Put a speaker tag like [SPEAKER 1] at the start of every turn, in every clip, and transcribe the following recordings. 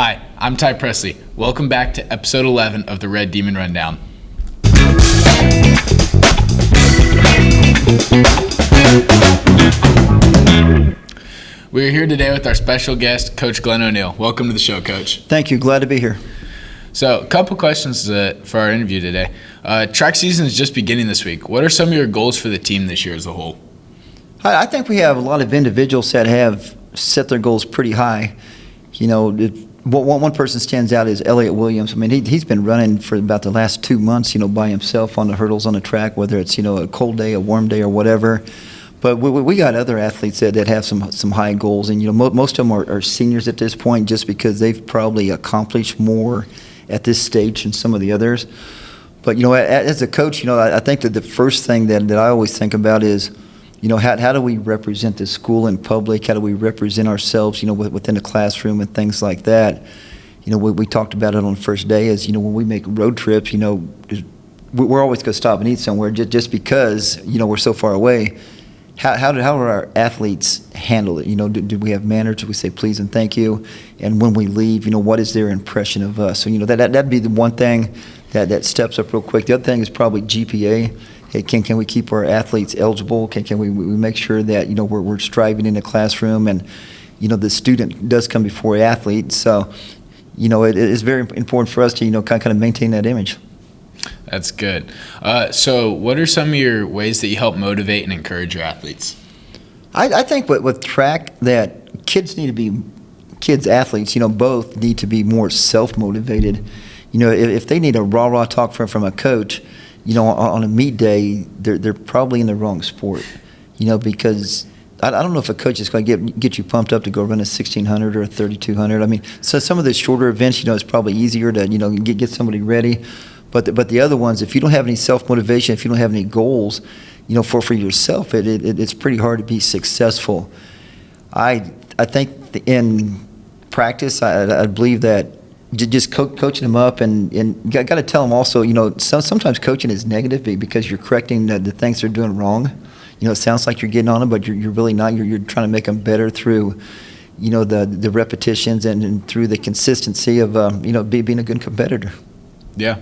[SPEAKER 1] Hi, I'm Ty Presley. Welcome back to episode 11 of the Red Demon Rundown. We're here today with our special guest, Coach Glenn Oneil. Welcome to the show, Coach.
[SPEAKER 2] Thank you. Glad to be here.
[SPEAKER 1] So, a couple questions for our interview today. Track season is just beginning this week. What are some of your goals for the team this year as a whole?
[SPEAKER 2] I think we have a lot of individuals that have set their goals pretty high. You know, one person stands out is Elliott Williams. I mean, he's been running for about the last 2 months, by himself on the hurdles on the track, whether it's, a cold day, a warm day, or whatever. But we got other athletes that have some high goals, and, most of them are seniors at this point just because they've probably accomplished more at this stage than some of the others. But, as a coach, I think that the first thing that I always think about is, how do we represent the school in public? How do we represent ourselves, within the classroom and things like that? We talked about it on the first day is, when we make road trips, we're always going to stop and eat somewhere just because, we're so far away. How do our athletes handle it? Do we have manners? Do we say please and thank you? And when we leave, what is their impression of us? So, that'd be the one thing that steps up real quick. The other thing is probably GPA. Hey, can we keep our athletes eligible? Can we make sure that we're striving in the classroom, and the student does come before the athlete. So it is very important for us to kind of maintain that image.
[SPEAKER 1] That's good. So what are some of your ways that you help motivate and encourage your athletes?
[SPEAKER 2] I think with track that kids athletes both need to be more self-motivated. If they need a rah-rah talk from a coach, on a meet day, they're probably in the wrong sport, because I don't know if a coach is going to get you pumped up to go run a 1600 or a 3200. I mean, so some of the shorter events, it's probably easier to, get somebody ready. But the other ones, if you don't have any self-motivation, if you don't have any goals, for yourself, it's pretty hard to be successful. I think in practice, I believe that just coaching them up and got to tell them also, sometimes coaching is negative because you're correcting the things they're doing wrong. It sounds like you're getting on them, but you're really not. You're trying to make them better through, the repetitions and through the consistency of, being a good competitor.
[SPEAKER 1] Yeah.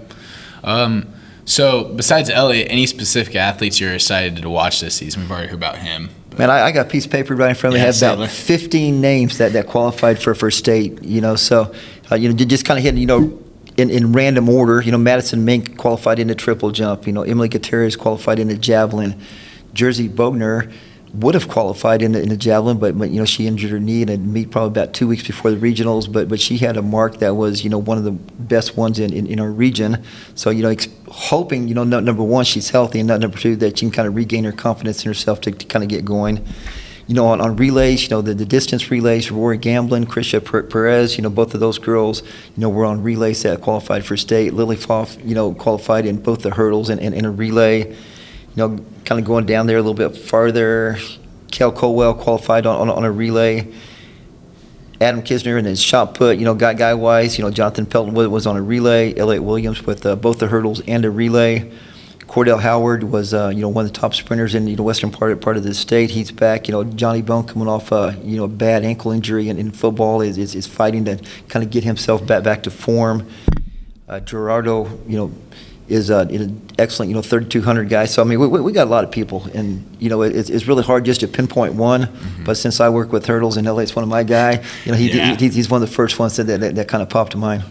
[SPEAKER 1] So besides Elliott, any specific athletes you're excited to watch this season? We've already heard about him.
[SPEAKER 2] Man, I got a piece of paper right in front of me. I have about 15 names that qualified for state, so, just kind of hitting, in random order. Madison Mink qualified in the triple jump. Emily Gutierrez qualified in the javelin. Jersey Bogner would have qualified in the javelin, but she injured her knee and had meet probably about 2 weeks before the regionals. But she had a mark that was one of the best ones in our region. So hoping number one she's healthy, and number two that she can kind of regain her confidence in herself to kind of get going. On relays, the distance relays, Rory Gamblin, Krisha Perez, both of those girls, were on relays that qualified for state. Lily Foff, qualified in both the hurdles and in a relay. Kind of going down there a little bit farther, Kel Colwell qualified on a relay. Adam Kisner in his shot put, guy-wise, Jonathan Pelton was on a relay. Elliott Williams with both the hurdles and a relay. Cordell Howard was, one of the top sprinters in the western part of the state. He's back. Johnny Bone coming off a bad ankle injury in football is fighting to kind of get himself back to form. Gerardo, is an excellent, 3,200 guy. So, I mean, we got a lot of people. And, it's really hard just to pinpoint one. Mm-hmm. But since I work with hurdles and Elliott's one of my guys, he's one of the first ones that kind of popped to mind.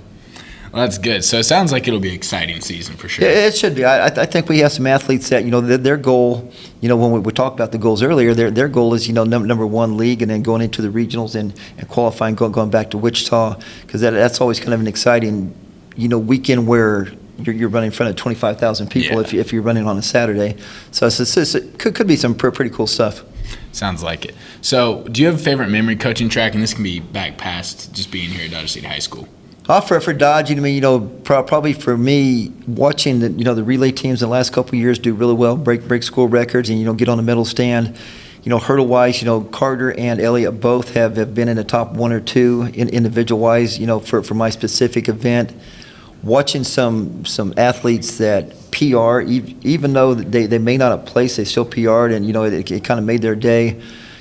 [SPEAKER 1] Well, that's good. So it sounds like it'll be an exciting season for sure.
[SPEAKER 2] Yeah, it should be. I think we have some athletes that, their goal, when we talked about the goals earlier, their goal is, number one league and then going into the regionals and qualifying, going back to Wichita. Because that's always kind of an exciting, weekend where you're running in front of 25,000 people if you're running on a Saturday. So it could be some pretty cool stuff.
[SPEAKER 1] Sounds like it. So do you have a favorite memory coaching track? And this can be back past just being here at Dodge City High School.
[SPEAKER 2] For Dodge, probably for me, watching the relay teams in the last couple of years do really well, break school records, and get on the medal stand. Hurdle-wise, Carter and Elliott both have been in the top one or two individual-wise, for my specific event. Watching some athletes that PR, even though they may not have placed, they still PR'd, and it kind of made their day.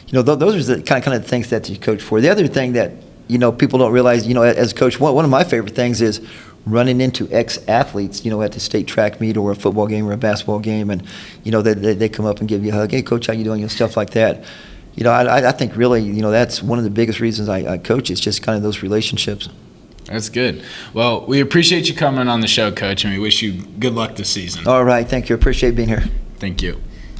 [SPEAKER 2] Those are the kind of things that you coach for. The other thing that people don't realize, as a coach, one of my favorite things is running into ex-athletes, at the state track meet or a football game or a basketball game, and, they come up and give you a hug. Hey, Coach, how you doing? Stuff like that. I think really, that's one of the biggest reasons I coach. It's just kind of those relationships.
[SPEAKER 1] That's good. Well, we appreciate you coming on the show, Coach, and we wish you good luck this season.
[SPEAKER 2] All right. Thank you. Appreciate being here.
[SPEAKER 1] Thank you.